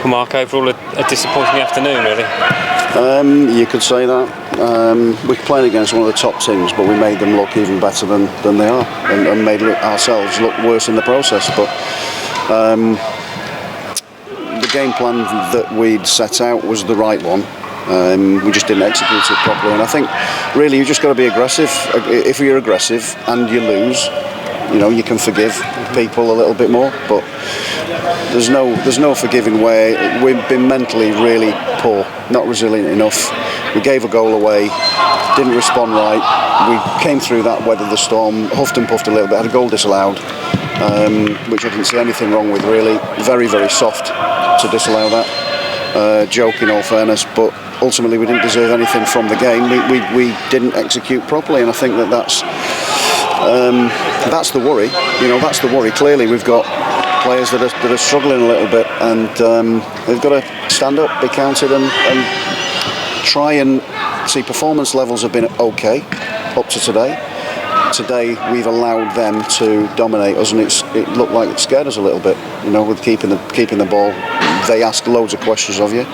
Mark, overall a disappointing afternoon, really. You could say that. We're playing against one of the top teams, but we made them look even better than they are, and made ourselves look worse in the process. But the game plan that we'd set out was the right one. We just didn't execute it properly, and I think really you just got to be aggressive. If you're aggressive and you lose, you can forgive people a little bit more, but there's no forgiving way. We've been mentally really poor, not resilient enough. We gave a goal away, didn't respond right. We came through that, weathered the storm, huffed and puffed a little bit, had a goal disallowed, which I didn't see anything wrong with really. Very, very soft to disallow that. Joke in all fairness, but ultimately we didn't deserve anything from the game. We didn't execute properly, and I think that's the worry. That's the worry. Clearly we've got players that are struggling a little bit, and they've got to stand up, be counted, and try and see. Performance levels have been okay up to today. Today we've allowed them to dominate us, and it looked like it scared us a little bit. With keeping the ball. They asked loads of questions of you.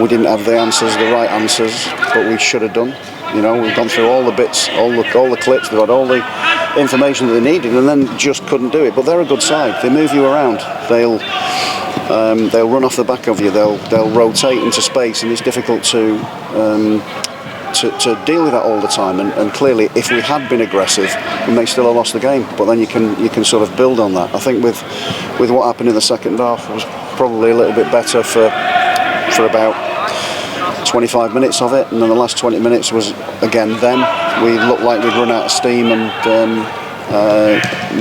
We didn't have the right answers, but we should have done. We've gone through all the bits, all the clips, we've got all the information that they needed, and then just couldn't do it. But they're a good side. They move you around. They'll run off the back of you. They'll rotate into space, and it's difficult to deal with that all the time. And clearly, if we had been aggressive, we may still have lost the game. But then you can sort of build on that. I think with what happened in the second half was probably a little bit better for about 25 minutes of it, and then the last 20 minutes was again them. We looked like we'd run out of steam, and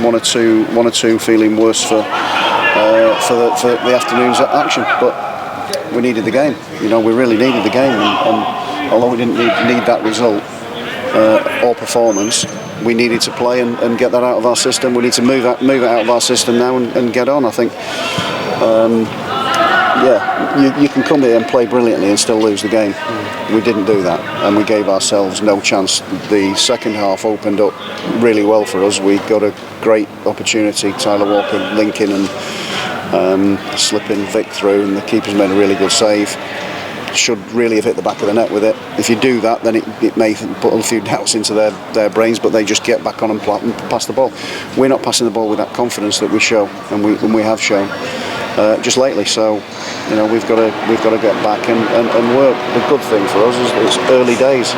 one or two feeling worse for the afternoon's action. But we needed the game. We really needed the game, and although we didn't need that result or performance, we needed to play and get that out of our system. We need to move it out of our system now and get on. I think. You can come here and play brilliantly and still lose the game. We didn't do that, and we gave ourselves no chance. The second half opened up really well for us. We got a great opportunity. Tyler Walker linking and slipping Vic through, and the keeper's made a really good save. Should really have hit the back of the net with it. If you do that, then it may put a few doubts into their brains, but they just get back on and pass the ball. We're not passing the ball with that confidence that we show, and we have shown just lately. So we've got to get back and work. The good thing for us is that it's early days.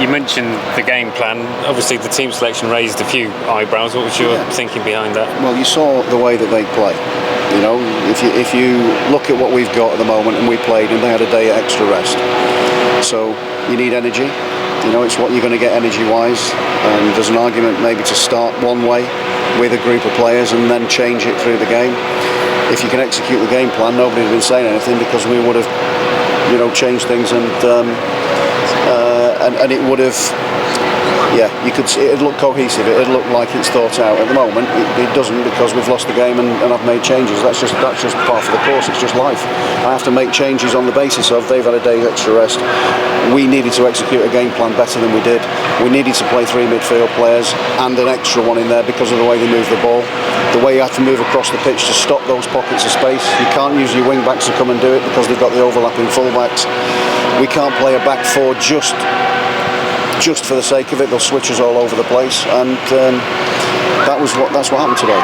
You mentioned the game plan. Obviously, the team selection raised a few eyebrows. What was your thinking behind that? Well, you saw the way that they play. If you look at what we've got at the moment, and we played, and they had a day extra rest. So you need energy. It's what you're going to get energy-wise. And there's an argument maybe to start one way with a group of players and then change it through the game. If you can execute the game plan, nobody would have been saying anything, because we would have, changed things, and it would have. You could see it'd look cohesive. It'd look like it's thought out. At the moment, it doesn't, because we've lost the game and I've made changes. That's just part of the course. It's just life. I have to make changes on the basis of they've had a day's extra rest. We needed to execute a game plan better than we did. We needed to play 3 midfield players and an extra one in there because of the way they move the ball. The way you have to move across the pitch to stop those pockets of space. You can't use your wing backs to come and do it because they've got the overlapping full backs. We can't play a back four just for the sake of it. They'll switch us all over the place, and that's what happened today.